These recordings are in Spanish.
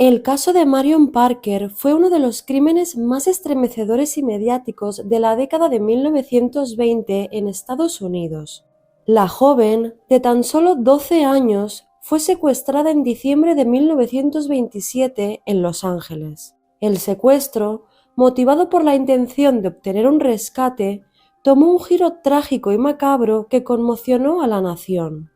El caso de Marion Parker fue uno de los crímenes más estremecedores y mediáticos de la década de 1920 en Estados Unidos. La joven, de tan solo 12 años, fue secuestrada en diciembre de 1927 en Los Ángeles. El secuestro, motivado por la intención de obtener un rescate, tomó un giro trágico y macabro que conmocionó a la nación.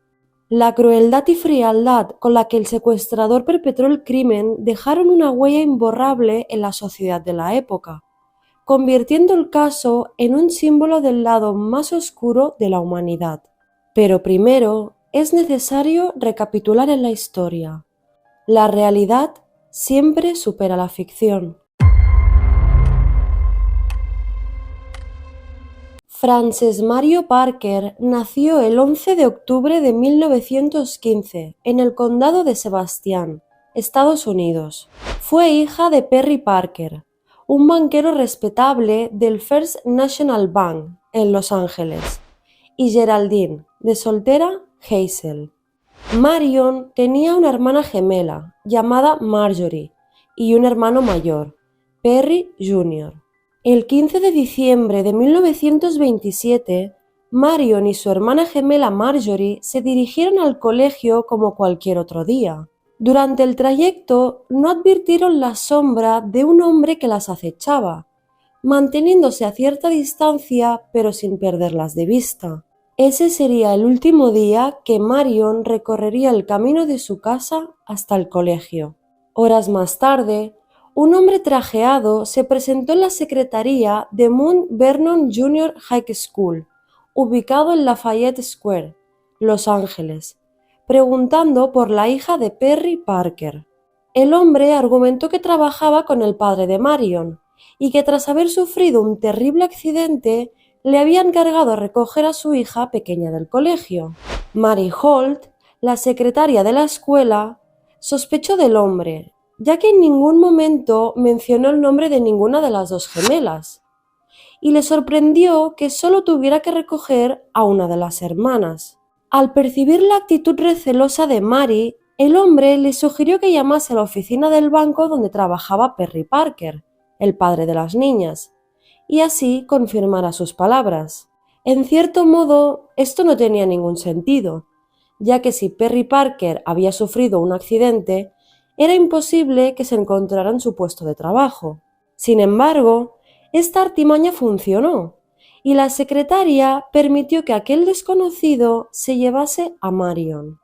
La crueldad y frialdad con la que el secuestrador perpetró el crimen dejaron una huella imborrable en la sociedad de la época, convirtiendo el caso en un símbolo del lado más oscuro de la humanidad. Pero primero es necesario recapitular en la historia. La realidad siempre supera la ficción. Frances Mario Parker nació el 11 de octubre de 1915 en el condado de Sebastián, Estados Unidos. Fue hija de Perry Parker, un banquero respetable del First National Bank en Los Ángeles, y Geraldine, de soltera, Hazel. Marion tenía una hermana gemela llamada Marjorie y un hermano mayor, Perry Jr. El 15 de diciembre de 1927, Marion y su hermana gemela Marjorie se dirigieron al colegio como cualquier otro día. Durante el trayecto no advirtieron la sombra de un hombre que las acechaba, manteniéndose a cierta distancia pero sin perderlas de vista. Ese sería el último día que Marion recorrería el camino de su casa hasta el colegio. Horas más tarde, un hombre trajeado se presentó en la secretaría de Mount Vernon Junior High School, ubicado en Lafayette Square, Los Ángeles, preguntando por la hija de Perry Parker. El hombre argumentó que trabajaba con el padre de Marion y que tras haber sufrido un terrible accidente le había encargado recoger a su hija pequeña del colegio. Mary Holt, la secretaria de la escuela, sospechó del hombre, ya que en ningún momento mencionó el nombre de ninguna de las dos gemelas, y le sorprendió que solo tuviera que recoger a una de las hermanas. Al percibir la actitud recelosa de Mary, el hombre le sugirió que llamase a la oficina del banco donde trabajaba Perry Parker, el padre de las niñas, y así confirmara sus palabras. En cierto modo, esto no tenía ningún sentido, ya que si Perry Parker había sufrido un accidente, era imposible que se encontrara en su puesto de trabajo. Sin embargo, esta artimaña funcionó, y la secretaria permitió que aquel desconocido se llevase a Marion.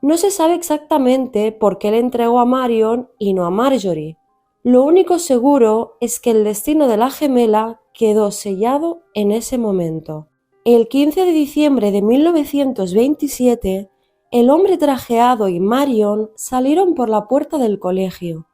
No se sabe exactamente por qué le entregó a Marion y no a Marjorie. Lo único seguro es que el destino de la gemela quedó sellado en ese momento. El 15 de diciembre de 1927, el hombre trajeado y Marion salieron por la puerta del colegio,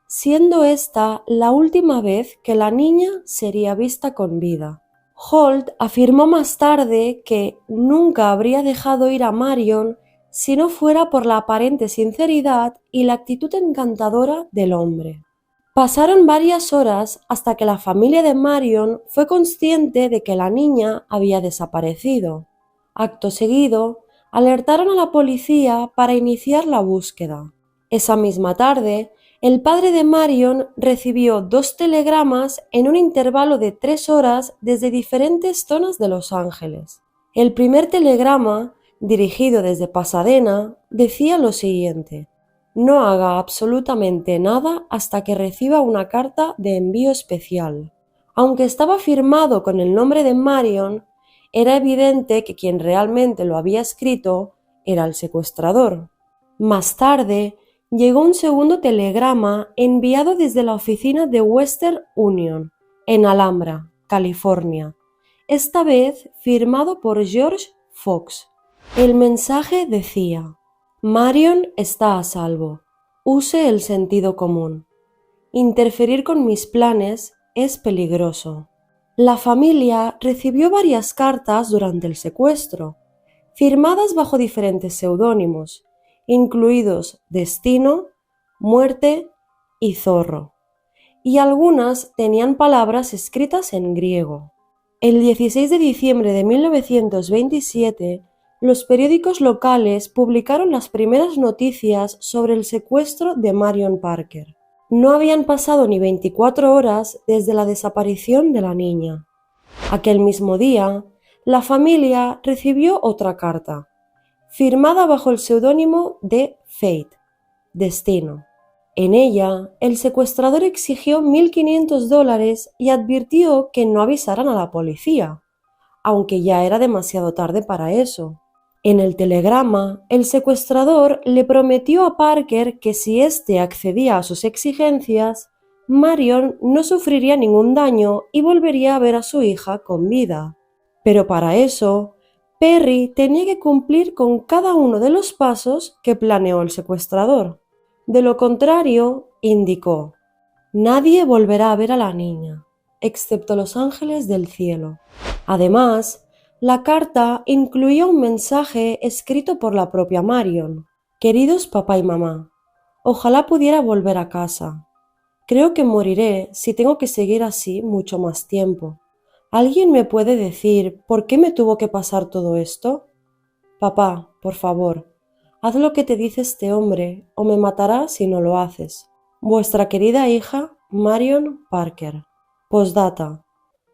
siendo esta la última vez que la niña sería vista con vida. Holt afirmó más tarde que nunca habría dejado ir a Marion si no fuera por la aparente sinceridad y la actitud encantadora del hombre. Pasaron varias horas hasta que la familia de Marion fue consciente de que la niña había desaparecido. Acto seguido, alertaron a la policía para iniciar la búsqueda. Esa misma tarde, el padre de Marion recibió 2 telegramas en un intervalo de 3 horas desde diferentes zonas de Los Ángeles. El primer telegrama, dirigido desde Pasadena, decía lo siguiente: no haga absolutamente nada hasta que reciba una carta de envío especial. Aunque estaba firmado con el nombre de Marion, era evidente que quien realmente lo había escrito era el secuestrador. Más tarde, llegó un segundo telegrama enviado desde la oficina de Western Union, en Alhambra, California, esta vez firmado por George Fox. El mensaje decía: Marion está a salvo. Use el sentido común. Interferir con mis planes es peligroso. La familia recibió varias cartas durante el secuestro, firmadas bajo diferentes seudónimos, incluidos Destino, Muerte y Zorro, y algunas tenían palabras escritas en griego. El 16 de diciembre de 1927, los periódicos locales publicaron las primeras noticias sobre el secuestro de Marion Parker. No habían pasado ni 24 horas desde la desaparición de la niña. Aquel mismo día, la familia recibió otra carta, firmada bajo el seudónimo de Fate, Destino. En ella, el secuestrador exigió $1.500 y advirtió que no avisaran a la policía, aunque ya era demasiado tarde para eso. En el telegrama, el secuestrador le prometió a Parker que si éste accedía a sus exigencias, Marion no sufriría ningún daño y volvería a ver a su hija con vida. Pero para eso, Perry tenía que cumplir con cada uno de los pasos que planeó el secuestrador. De lo contrario, indicó, nadie volverá a ver a la niña, excepto los ángeles del cielo. Además, la carta incluía un mensaje escrito por la propia Marion. Queridos papá y mamá, ojalá pudiera volver a casa. Creo que moriré si tengo que seguir así mucho más tiempo. ¿Alguien me puede decir por qué me tuvo que pasar todo esto? Papá, por favor, haz lo que te dice este hombre o me matará si no lo haces. Vuestra querida hija, Marion Parker. Postdata.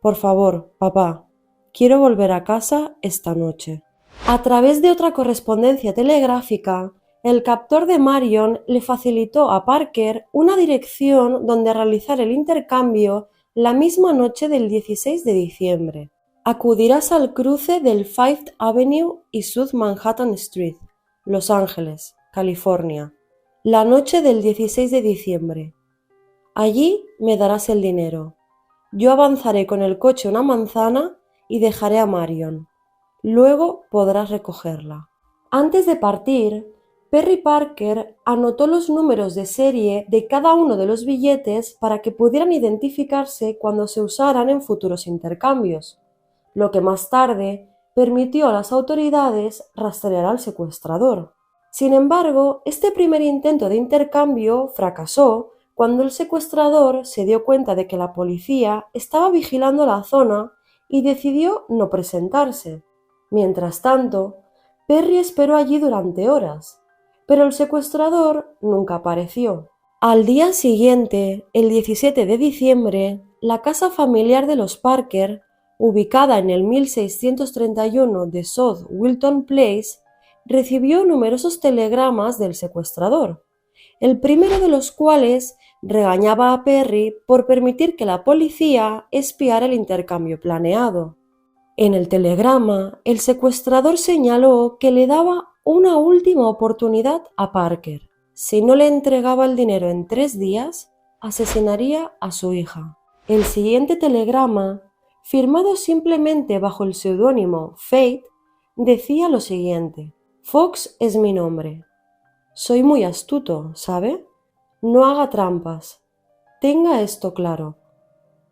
Por favor, papá, quiero volver a casa esta noche. A través de otra correspondencia telegráfica, el captor de Marion le facilitó a Parker una dirección donde realizar el intercambio la misma noche del 16 de diciembre. Acudirás al cruce del Fifth Avenue y South Manhattan Street, Los Ángeles, California, la noche del 16 de diciembre. Allí me darás el dinero. Yo avanzaré con el coche una manzana y dejaré a Marion. Luego podrás recogerla. Antes de partir, Perry Parker anotó los números de serie de cada uno de los billetes para que pudieran identificarse cuando se usaran en futuros intercambios, lo que más tarde permitió a las autoridades rastrear al secuestrador. Sin embargo, este primer intento de intercambio fracasó cuando el secuestrador se dio cuenta de que la policía estaba vigilando la zona y decidió no presentarse. Mientras tanto, Perry esperó allí durante horas, pero el secuestrador nunca apareció. Al día siguiente, el 17 de diciembre, la casa familiar de los Parker, ubicada en el 1631 de South Wilton Place, recibió numerosos telegramas del secuestrador, el primero de los cuales regañaba a Perry por permitir que la policía espiara el intercambio planeado. En el telegrama, el secuestrador señaló que le daba una última oportunidad a Parker. Si no le entregaba el dinero en 3 días, asesinaría a su hija. El siguiente telegrama, firmado simplemente bajo el seudónimo Fate, decía lo siguiente: Fox es mi nombre. Soy muy astuto, ¿sabe? No haga trampas. Tenga esto claro.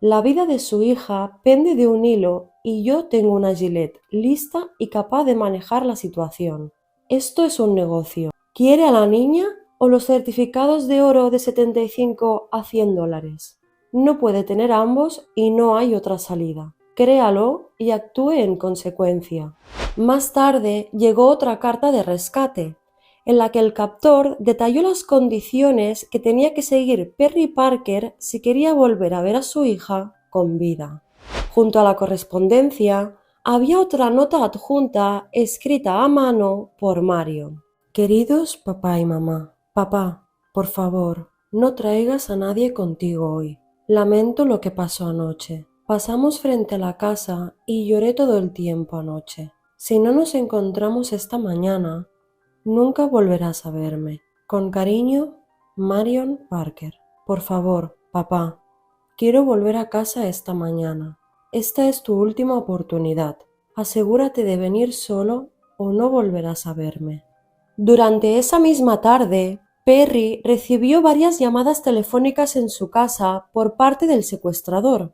La vida de su hija pende de un hilo y yo tengo una Gillette lista y capaz de manejar la situación. Esto es un negocio. ¿Quiere a la niña o los certificados de oro de 75 a $100? No puede tener ambos y no hay otra salida. Créalo y actúe en consecuencia. Más tarde llegó otra carta de rescate, en la que el captor detalló las condiciones que tenía que seguir Perry Parker si quería volver a ver a su hija con vida. Junto a la correspondencia había otra nota adjunta escrita a mano por Marion. Queridos papá y mamá, papá, por favor, no traigas a nadie contigo hoy. Lamento lo que pasó anoche. Pasamos frente a la casa y lloré todo el tiempo anoche. Si no nos encontramos esta mañana, nunca volverás a verme. Con cariño, Marion Parker. Por favor, papá, quiero volver a casa esta mañana. Esta es tu última oportunidad. Asegúrate de venir solo o no volverás a verme. Durante esa misma tarde, Perry recibió varias llamadas telefónicas en su casa por parte del secuestrador,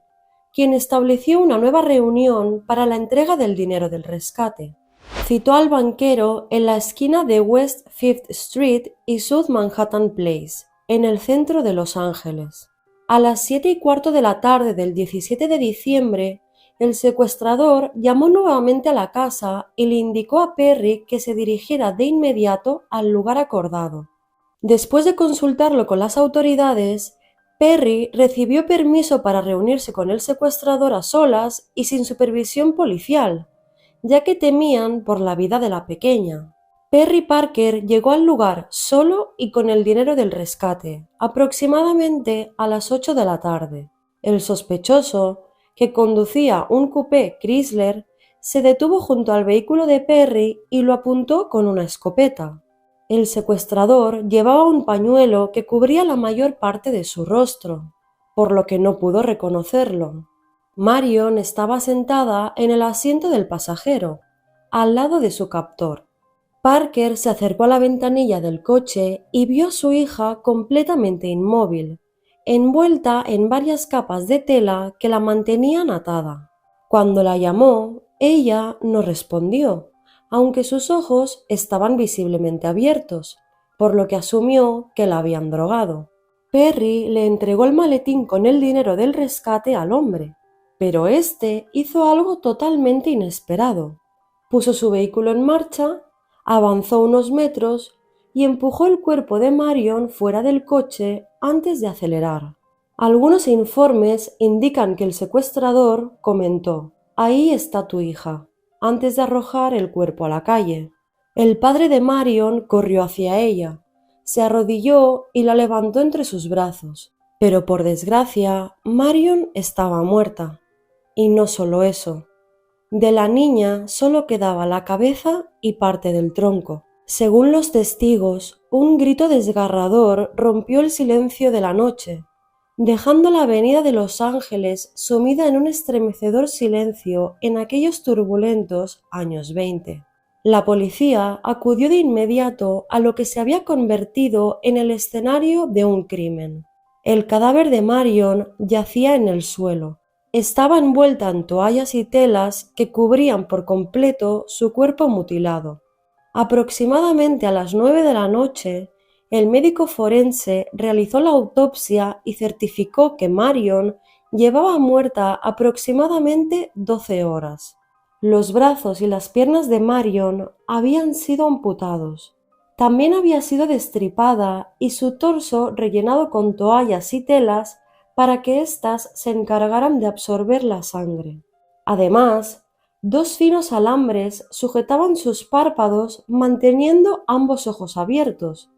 quien estableció una nueva reunión para la entrega del dinero del rescate. Citó al banquero en la esquina de West Fifth Street y South Manhattan Place, en el centro de Los Ángeles. A las 7:15 de la tarde del 17 de diciembre, el secuestrador llamó nuevamente a la casa y le indicó a Perry que se dirigiera de inmediato al lugar acordado. Después de consultarlo con las autoridades, Perry recibió permiso para reunirse con el secuestrador a solas y sin supervisión policial, ya que temían por la vida de la pequeña. Perry Parker llegó al lugar solo y con el dinero del rescate, aproximadamente a las 8 de la tarde. El sospechoso, que conducía un coupé Chrysler, se detuvo junto al vehículo de Perry y lo apuntó con una escopeta. El secuestrador llevaba un pañuelo que cubría la mayor parte de su rostro, por lo que no pudo reconocerlo. Marion estaba sentada en el asiento del pasajero, al lado de su captor. Parker se acercó a la ventanilla del coche y vio a su hija completamente inmóvil, envuelta en varias capas de tela que la mantenían atada. Cuando la llamó, ella no respondió, aunque sus ojos estaban visiblemente abiertos, por lo que asumió que la habían drogado. Perry le entregó el maletín con el dinero del rescate al hombre, pero éste hizo algo totalmente inesperado. Puso su vehículo en marcha, avanzó unos metros y empujó el cuerpo de Marion fuera del coche antes de acelerar. Algunos informes indican que el secuestrador comentó: «Ahí está tu hija», antes de arrojar el cuerpo a la calle. El padre de Marion corrió hacia ella, se arrodilló y la levantó entre sus brazos. Pero por desgracia, Marion estaba muerta. Y no solo eso. De la niña solo quedaba la cabeza y parte del tronco. Según los testigos, un grito desgarrador rompió el silencio de la noche, dejando la avenida de Los Ángeles sumida en un estremecedor silencio en aquellos turbulentos años 20. La policía acudió de inmediato a lo que se había convertido en el escenario de un crimen. El cadáver de Marion yacía en el suelo. Estaba envuelta en toallas y telas que cubrían por completo su cuerpo mutilado. Aproximadamente a las 9 de la noche, el médico forense realizó la autopsia y certificó que Marion llevaba muerta aproximadamente 12 horas. Los brazos y las piernas de Marion habían sido amputados. También había sido destripada y su torso rellenado con toallas y telas para que éstas se encargaran de absorber la sangre. Además, 2 finos alambres sujetaban sus párpados manteniendo ambos ojos abiertos,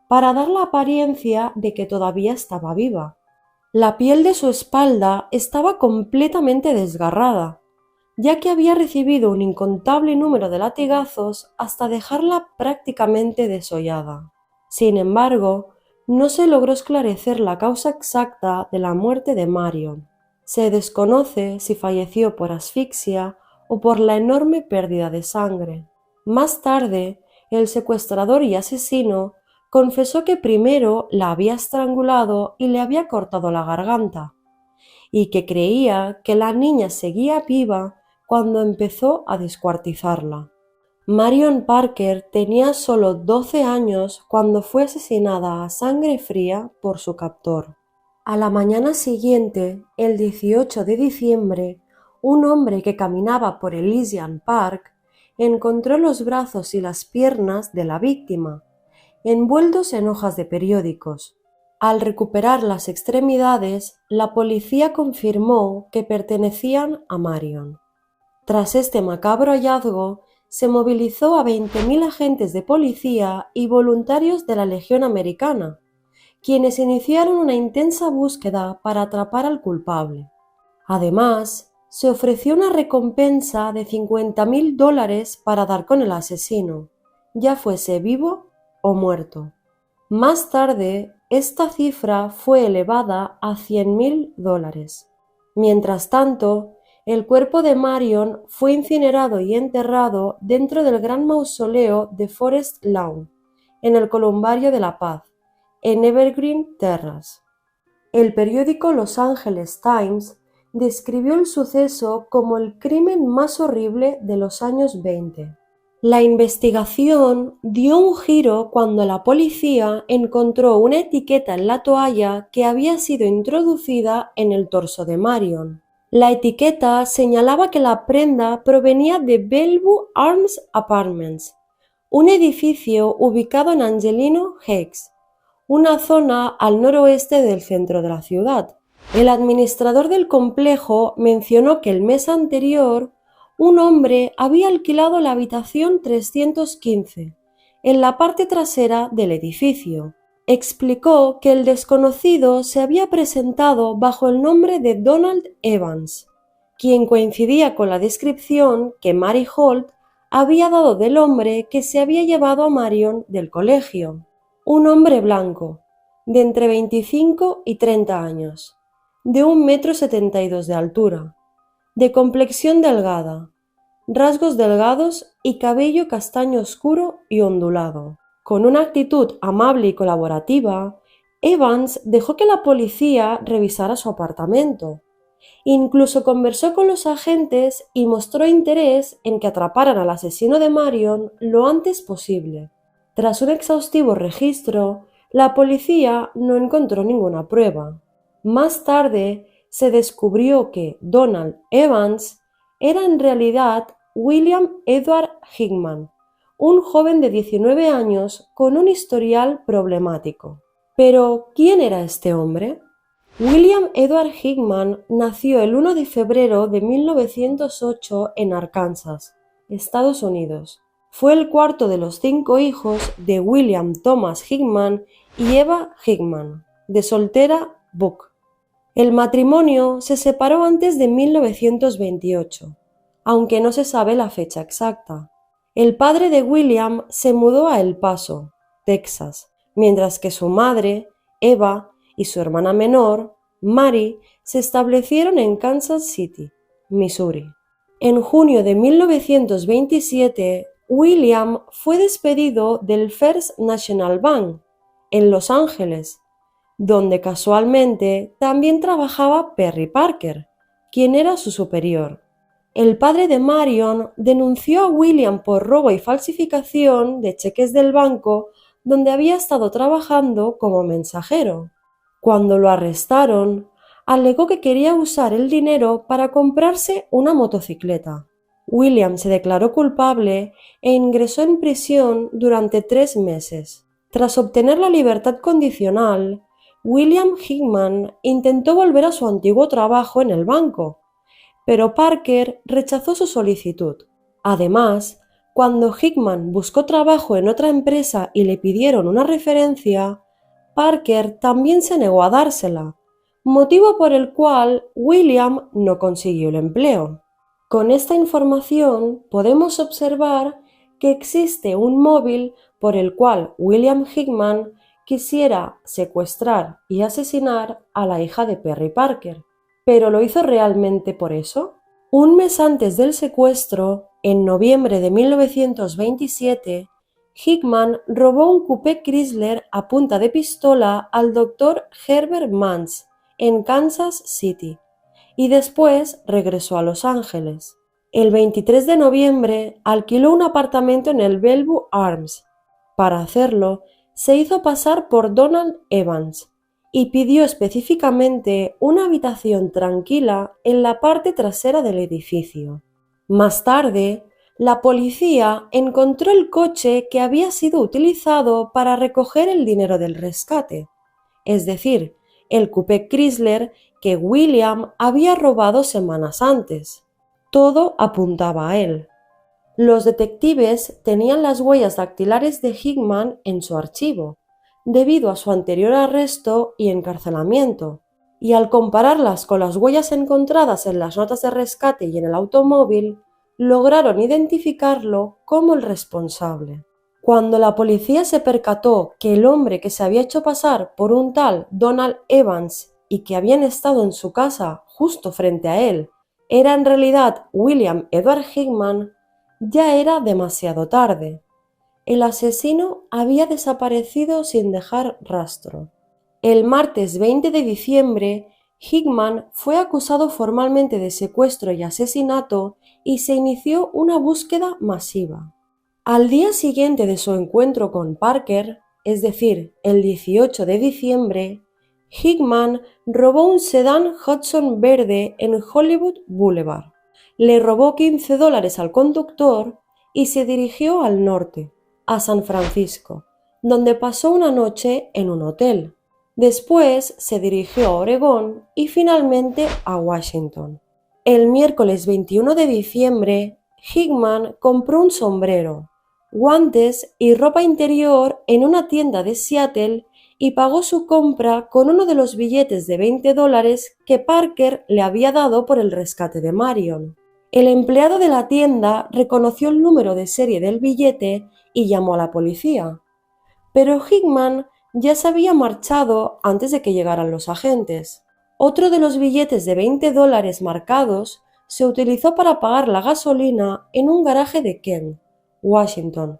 para dar la apariencia de que todavía estaba viva. La piel de su espalda estaba completamente desgarrada, ya que había recibido un incontable número de latigazos hasta dejarla prácticamente desollada. Sin embargo, no se logró esclarecer la causa exacta de la muerte de Marion. Se desconoce si falleció por asfixia o por la enorme pérdida de sangre. Más tarde, el secuestrador y asesino confesó que primero la había estrangulado y le había cortado la garganta, y que creía que la niña seguía viva cuando empezó a descuartizarla. Marion Parker tenía solo 12 años cuando fue asesinada a sangre fría por su captor. A la mañana siguiente, el 18 de diciembre, un hombre que caminaba por Elysian Park encontró los brazos y las piernas de la víctima, envueltos en hojas de periódicos. Al recuperar las extremidades, la policía confirmó que pertenecían a Marion. Tras este macabro hallazgo, se movilizó a 20.000 agentes de policía y voluntarios de la Legión Americana, quienes iniciaron una intensa búsqueda para atrapar al culpable. Además, se ofreció una recompensa de $50.000 para dar con el asesino, ya fuese vivo o muerto. Más tarde, esta cifra fue elevada a $100.000. Mientras tanto, el cuerpo de Marion fue incinerado y enterrado dentro del gran mausoleo de Forest Lawn, en el Columbario de la Paz, en Evergreen Terrace. El periódico Los Angeles Times describió el suceso como el crimen más horrible de los años 20. La investigación dio un giro cuando la policía encontró una etiqueta en la toalla que había sido introducida en el torso de Marion. La etiqueta señalaba que la prenda provenía de Bellevue Arms Apartments, un edificio ubicado en Angelino Heights, una zona al noroeste del centro de la ciudad. El administrador del complejo mencionó que el mes anterior un hombre había alquilado la habitación 315 en la parte trasera del edificio. Explicó que el desconocido se había presentado bajo el nombre de Donald Evans, quien coincidía con la descripción que Mary Holt había dado del hombre que se había llevado a Marion del colegio. Un hombre blanco, de entre 25 y 30 años, de 1,72 m de altura, de complexión delgada, rasgos delgados y cabello castaño oscuro y ondulado. Con una actitud amable y colaborativa, Evans dejó que la policía revisara su apartamento. Incluso conversó con los agentes y mostró interés en que atraparan al asesino de Marion lo antes posible. Tras un exhaustivo registro, la policía no encontró ninguna prueba. Más tarde se descubrió que Donald Evans era en realidad William Edward Hickman, un joven de 19 años con un historial problemático. Pero, ¿quién era este hombre? William Edward Hickman nació el 1 de febrero de 1908 en Arkansas, Estados Unidos. Fue el cuarto de los 5 hijos de William Thomas Hickman y Eva Hickman, de soltera Buck. El matrimonio se separó antes de 1928, aunque no se sabe la fecha exacta. El padre de William se mudó a El Paso, Texas, mientras que su madre, Eva, y su hermana menor, Mary, se establecieron en Kansas City, Missouri. En junio de 1927, William fue despedido del First National Bank, en Los Ángeles, donde casualmente también trabajaba Perry Parker, quien era su superior. El padre de Marion denunció a William por robo y falsificación de cheques del banco donde había estado trabajando como mensajero. Cuando lo arrestaron, alegó que quería usar el dinero para comprarse una motocicleta. William se declaró culpable e ingresó en prisión durante 3 meses. Tras obtener la libertad condicional, William Hickman intentó volver a su antiguo trabajo en el banco, pero Parker rechazó su solicitud. Además, cuando Hickman buscó trabajo en otra empresa y le pidieron una referencia, Parker también se negó a dársela, motivo por el cual William no consiguió el empleo. Con esta información podemos observar que existe un móvil por el cual William Hickman quisiera secuestrar y asesinar a la hija de Perry Parker. ¿Pero lo hizo realmente por eso? Un mes antes del secuestro, en noviembre de 1927, Hickman robó un coupé Chrysler a punta de pistola al Dr. Herbert Mans en Kansas City y después regresó a Los Ángeles. El 23 de noviembre alquiló un apartamento en el Bellevue Arms. Para hacerlo, se hizo pasar por Donald Evans y pidió específicamente una habitación tranquila en la parte trasera del edificio. Más tarde, la policía encontró el coche que había sido utilizado para recoger el dinero del rescate, es decir, el coupé Chrysler que William había robado semanas antes. Todo apuntaba a él. Los detectives tenían las huellas dactilares de Hickman en su archivo, debido a su anterior arresto y encarcelamiento, y al compararlas con las huellas encontradas en las notas de rescate y en el automóvil, lograron identificarlo como el responsable. Cuando la policía se percató que el hombre que se había hecho pasar por un tal Donald Evans y que habían estado en su casa justo frente a él era en realidad William Edward Hickman, ya era demasiado tarde. El asesino había desaparecido sin dejar rastro. El martes 20 de diciembre, Hickman fue acusado formalmente de secuestro y asesinato y se inició una búsqueda masiva. Al día siguiente de su encuentro con Parker, es decir, el 18 de diciembre, Hickman robó un sedán Hudson verde en Hollywood Boulevard. Le robó $15 al conductor y se dirigió al norte, a San Francisco, donde pasó una noche en un hotel. Después se dirigió a Oregón y finalmente a Washington. El miércoles 21 de diciembre, Hickman compró un sombrero, guantes y ropa interior en una tienda de Seattle y pagó su compra con uno de los billetes de $20 que Parker le había dado por el rescate de Marion. El empleado de la tienda reconoció el número de serie del billete y llamó a la policía. Pero Hickman ya se había marchado antes de que llegaran los agentes. Otro de los billetes de $20 marcados se utilizó para pagar la gasolina en un garaje de Kent, Washington,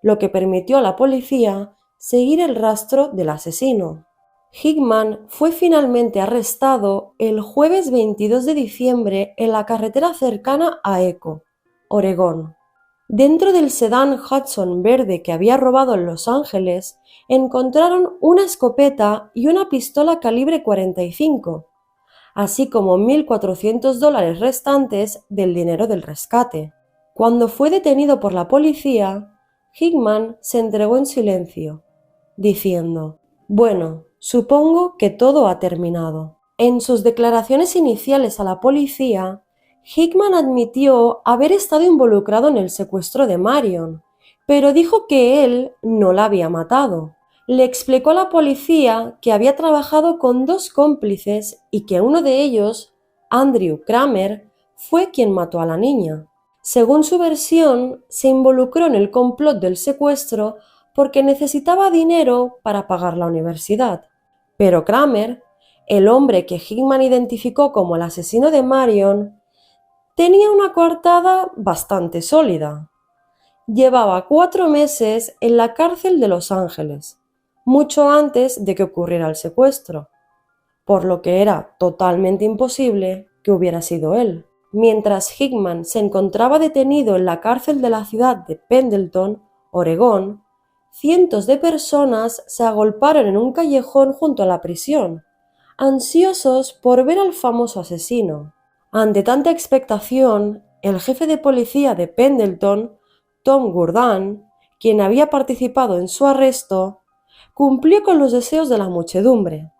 lo que permitió a la policía seguir el rastro del asesino. Hickman fue finalmente arrestado el jueves 22 de diciembre en la carretera cercana a Echo, Oregón. Dentro del sedán Hudson verde que había robado en Los Ángeles, encontraron una escopeta y una pistola calibre 45, así como $1.400 restantes del dinero del rescate. Cuando fue detenido por la policía, Hickman se entregó en silencio, diciendo: «Bueno, supongo que todo ha terminado». En sus declaraciones iniciales a la policía, Hickman admitió haber estado involucrado en el secuestro de Marion, pero dijo que él no la había matado. Le explicó a la policía que había trabajado con dos cómplices y que uno de ellos, Andrew Kramer, fue quien mató a la niña. Según su versión, se involucró en el complot del secuestro porque necesitaba dinero para pagar la universidad. Pero Kramer, el hombre que Hickman identificó como el asesino de Marion, tenía una coartada bastante sólida. Llevaba 4 meses en la cárcel de Los Ángeles, mucho antes de que ocurriera el secuestro, por lo que era totalmente imposible que hubiera sido él. Mientras Hickman se encontraba detenido en la cárcel de la ciudad de Pendleton, Oregón, cientos de personas se agolparon en un callejón junto a la prisión, ansiosos por ver al famoso asesino. Ante tanta expectación, el jefe de policía de Pendleton, Tom Gurdon, quien había participado en su arresto, cumplió con los deseos de la muchedumbre,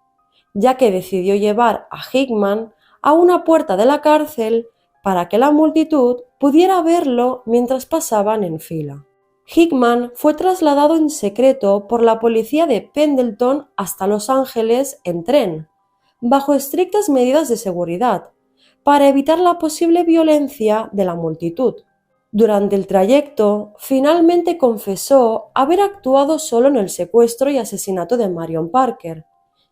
ya que decidió llevar a Hickman a una puerta de la cárcel para que la multitud pudiera verlo mientras pasaban en fila. Hickman fue trasladado en secreto por la policía de Pendleton hasta Los Ángeles en tren, bajo estrictas medidas de seguridad, para evitar la posible violencia de la multitud. Durante el trayecto, finalmente confesó haber actuado solo en el secuestro y asesinato de Marion Parker,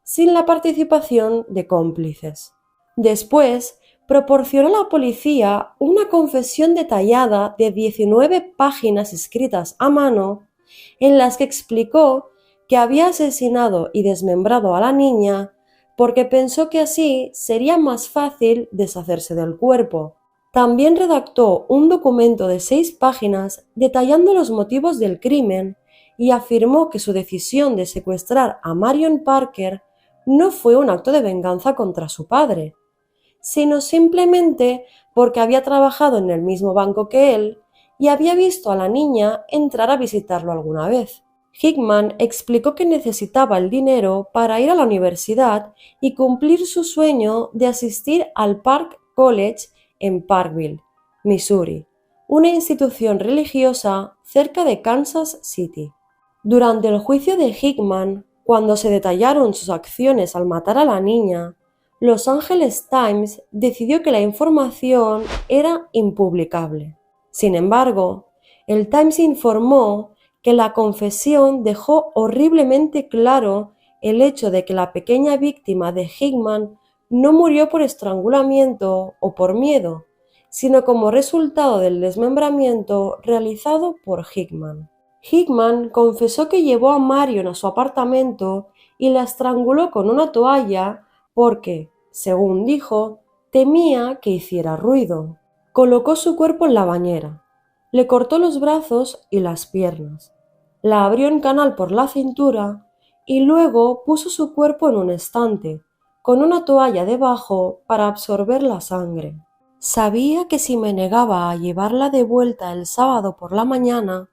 sin la participación de cómplices. Después, proporcionó a la policía una confesión detallada de 19 páginas escritas a mano, en las que explicó que había asesinado y desmembrado a la niña porque pensó que así sería más fácil deshacerse del cuerpo. También redactó un documento de 6 páginas detallando los motivos del crimen y afirmó que su decisión de secuestrar a Marion Parker no fue un acto de venganza contra su padre, sino simplemente porque había trabajado en el mismo banco que él y había visto a la niña entrar a visitarlo alguna vez. Hickman explicó que necesitaba el dinero para ir a la universidad y cumplir su sueño de asistir al Park College en Parkville, Missouri, una institución religiosa cerca de Kansas City. Durante el juicio de Hickman, cuando se detallaron sus acciones al matar a la niña, Los Angeles Times decidió que la información era impublicable. Sin embargo, el Times informó que la confesión dejó horriblemente claro el hecho de que la pequeña víctima de Hickman no murió por estrangulamiento o por miedo, sino como resultado del desmembramiento realizado por Hickman. Hickman confesó que llevó a Marion a su apartamento y la estranguló con una toalla porque, según dijo, temía que hiciera ruido. Colocó su cuerpo en la bañera, le cortó los brazos y las piernas, la abrió en canal por la cintura y luego puso su cuerpo en un estante, con una toalla debajo para absorber la sangre. Sabía que si me negaba a llevarla de vuelta el sábado por la mañana,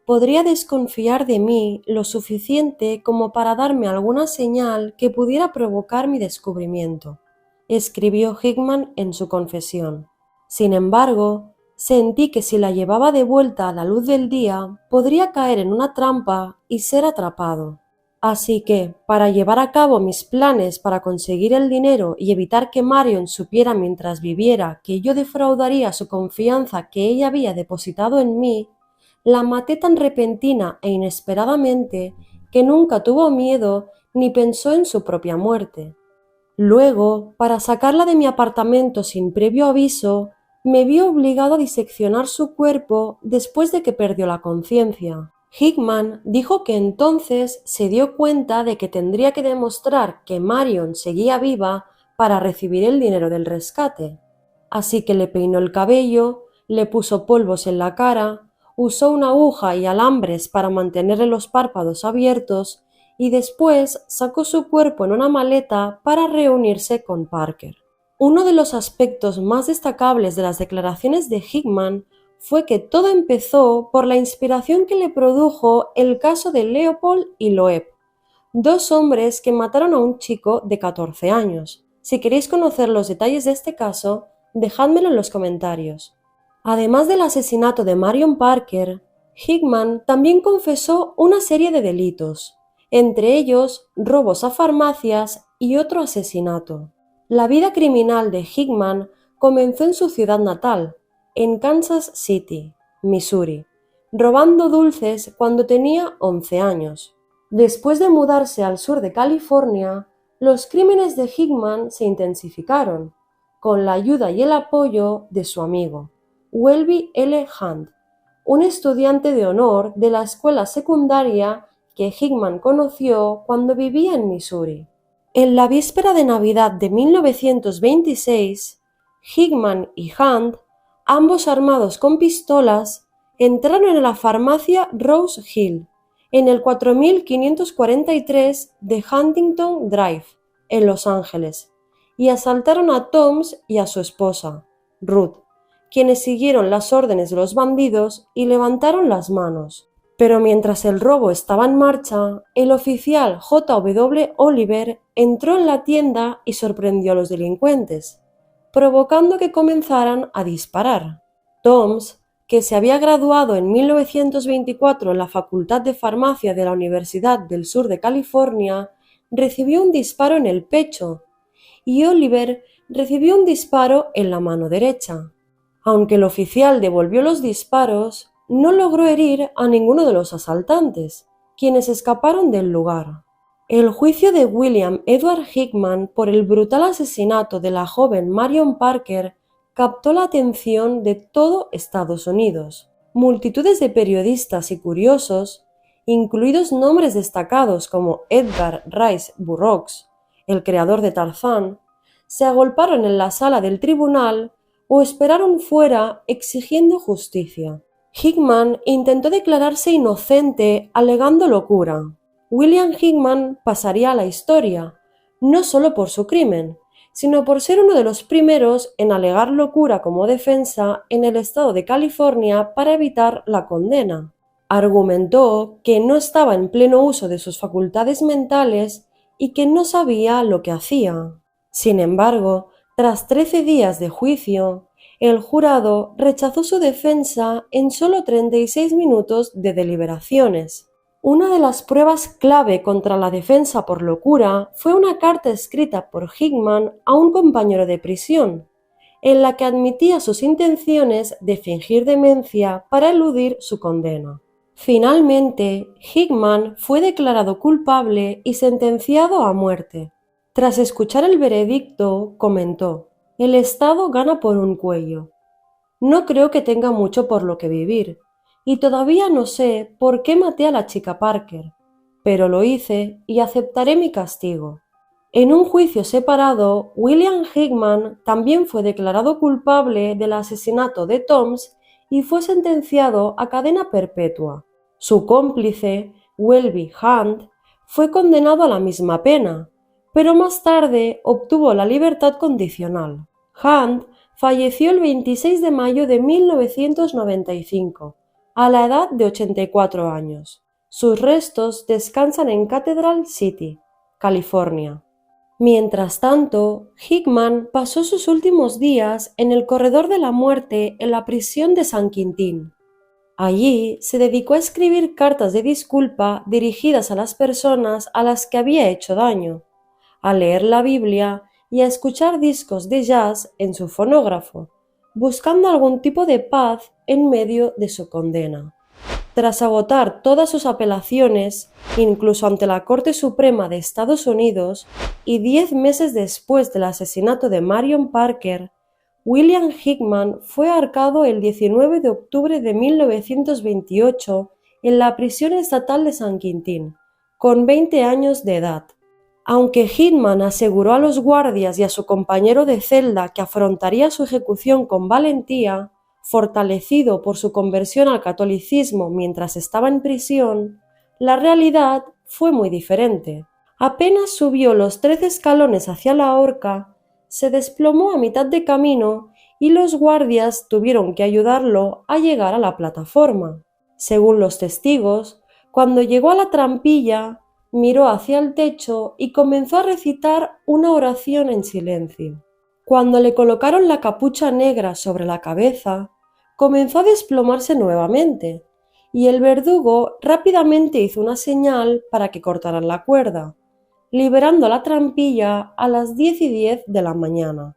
podría desconfiar de mí lo suficiente como para darme alguna señal que pudiera provocar mi descubrimiento, escribió Hickman en su confesión. Sin embargo, sentí que si la llevaba de vuelta a la luz del día, podría caer en una trampa y ser atrapado. Así que, para llevar a cabo mis planes para conseguir el dinero y evitar que Marion supiera mientras viviera que yo defraudaría su confianza que ella había depositado en mí, la maté tan repentina e inesperadamente que nunca tuvo miedo ni pensó en su propia muerte. Luego, para sacarla de mi apartamento sin previo aviso, me vi obligado a diseccionar su cuerpo después de que perdió la conciencia. Hickman dijo que entonces se dio cuenta de que tendría que demostrar que Marion seguía viva para recibir el dinero del rescate. Así que le peinó el cabello, le puso polvos en la cara, usó una aguja y alambres para mantenerle los párpados abiertos y después sacó su cuerpo en una maleta para reunirse con Parker. Uno de los aspectos más destacables de las declaraciones de Hickman fue que todo empezó por la inspiración que le produjo el caso de Leopold y Loeb, dos hombres que mataron a un chico de 14 años. Si queréis conocer los detalles de este caso, dejádmelo en los comentarios. Además del asesinato de Marion Parker, Hickman también confesó una serie de delitos, entre ellos robos a farmacias y otro asesinato. La vida criminal de Hickman comenzó en su ciudad natal, en Kansas City, Missouri, robando dulces cuando tenía 11 años. Después de mudarse al sur de California, los crímenes de Hickman se intensificaron, con la ayuda y el apoyo de su amigo, Welby L. Hunt, un estudiante de honor de la escuela secundaria que Hickman conoció cuando vivía en Missouri. En la víspera de Navidad de 1926, Hickman y Hunt, ambos armados con pistolas, entraron en la farmacia Rose Hill, en el 4543 de Huntington Drive, en Los Ángeles, y asaltaron a Toms y a su esposa, Ruth, quienes siguieron las órdenes de los bandidos y levantaron las manos. Pero mientras el robo estaba en marcha, el oficial J.W. Oliver entró en la tienda y sorprendió a los delincuentes, provocando que comenzaran a disparar. Toms, que se había graduado en 1924 en la Facultad de Farmacia de la Universidad del Sur de California, recibió un disparo en el pecho, y Oliver recibió un disparo en la mano derecha. Aunque el oficial devolvió los disparos, no logró herir a ninguno de los asaltantes, quienes escaparon del lugar. El juicio de William Edward Hickman por el brutal asesinato de la joven Marion Parker captó la atención de todo Estados Unidos. Multitudes de periodistas y curiosos, incluidos nombres destacados como Edgar Rice Burroughs, el creador de Tarzán, se agolparon en la sala del tribunal o esperaron fuera exigiendo justicia. Hickman intentó declararse inocente alegando locura. William Hickman pasaría a la historia, no solo por su crimen, sino por ser uno de los primeros en alegar locura como defensa en el estado de California para evitar la condena. Argumentó que no estaba en pleno uso de sus facultades mentales y que no sabía lo que hacía. Sin embargo, tras 13 días de juicio, el jurado rechazó su defensa en solo 36 minutos de deliberaciones. Una de las pruebas clave contra la defensa por locura fue una carta escrita por Hickman a un compañero de prisión, en la que admitía sus intenciones de fingir demencia para eludir su condena. Finalmente, Hickman fue declarado culpable y sentenciado a muerte. Tras escuchar el veredicto, comentó: «El Estado gana por un cuello. No creo que tenga mucho por lo que vivir, y todavía no sé por qué maté a la chica Parker, pero lo hice y aceptaré mi castigo». En un juicio separado, William Hickman también fue declarado culpable del asesinato de Toms y fue sentenciado a cadena perpetua. Su cómplice, Welby Hunt, fue condenado a la misma pena, pero más tarde obtuvo la libertad condicional. Hunt falleció el 26 de mayo de 1995, a la edad de 84 años. Sus restos descansan en Cathedral City, California. Mientras tanto, Hickman pasó sus últimos días en el corredor de la muerte en la prisión de San Quintín. Allí se dedicó a escribir cartas de disculpa dirigidas a las personas a las que había hecho daño, a leer la Biblia y a escuchar discos de jazz en su fonógrafo, buscando algún tipo de paz en medio de su condena. Tras agotar todas sus apelaciones, incluso ante la Corte Suprema de Estados Unidos, y 10 meses después del asesinato de Marion Parker, William Hickman fue ahorcado el 19 de octubre de 1928 en la prisión estatal de San Quintín, con 20 años de edad. Aunque Hickman aseguró a los guardias y a su compañero de celda que afrontaría su ejecución con valentía, fortalecido por su conversión al catolicismo mientras estaba en prisión, la realidad fue muy diferente. Apenas subió los 13 escalones hacia la horca, se desplomó a mitad de camino y los guardias tuvieron que ayudarlo a llegar a la plataforma. Según los testigos, cuando llegó a la trampilla, miró hacia el techo y comenzó a recitar una oración en silencio. Cuando le colocaron la capucha negra sobre la cabeza, comenzó a desplomarse nuevamente, y el verdugo rápidamente hizo una señal para que cortaran la cuerda, liberando la trampilla a las 10:10 de la mañana.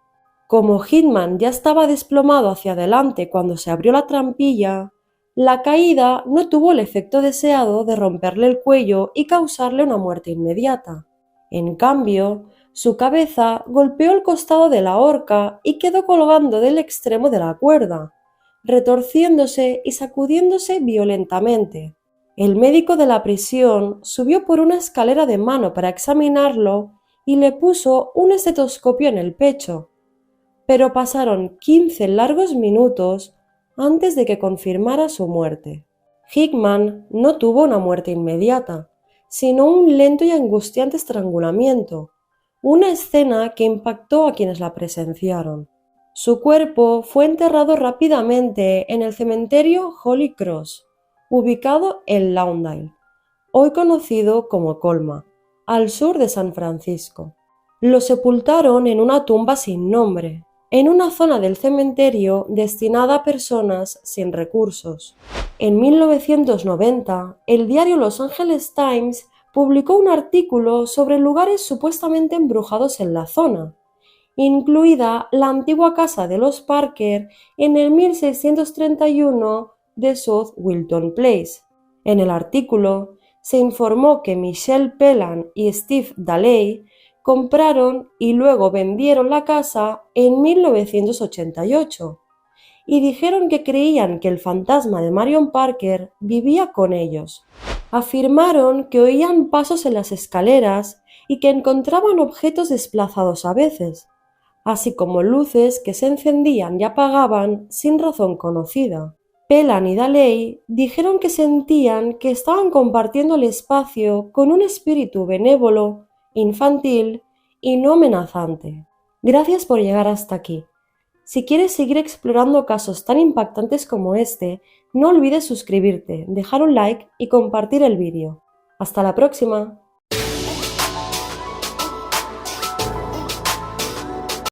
Como Hickman ya estaba desplomado hacia adelante cuando se abrió la trampilla, la caída no tuvo el efecto deseado de romperle el cuello y causarle una muerte inmediata. En cambio, su cabeza golpeó el costado de la horca y quedó colgando del extremo de la cuerda, retorciéndose y sacudiéndose violentamente. El médico de la prisión subió por una escalera de mano para examinarlo y le puso un estetoscopio en el pecho, pero pasaron 15 largos minutos antes de que confirmara su muerte. Hickman no tuvo una muerte inmediata, sino un lento y angustiante estrangulamiento, una escena que impactó a quienes la presenciaron. Su cuerpo fue enterrado rápidamente en el cementerio Holy Cross, ubicado en Lawndale, hoy conocido como Colma, al sur de San Francisco. Lo sepultaron en una tumba sin nombre, en una zona del cementerio destinada a personas sin recursos. En 1990, el diario Los Angeles Times publicó un artículo sobre lugares supuestamente embrujados en la zona, incluida la antigua casa de los Parker en el 1631 de South Wilton Place. En el artículo se informó que Michelle Phelan y Steve Daley compraron y luego vendieron la casa en 1988 y dijeron que creían que el fantasma de Marion Parker vivía con ellos. Afirmaron que oían pasos en las escaleras y que encontraban objetos desplazados a veces, así como luces que se encendían y apagaban sin razón conocida. Phelan y Daley dijeron que sentían que estaban compartiendo el espacio con un espíritu benévolo, infantil y no amenazante. Gracias por llegar hasta aquí. Si quieres seguir explorando casos tan impactantes como este, no olvides suscribirte, dejar un like y compartir el vídeo. ¡Hasta la próxima!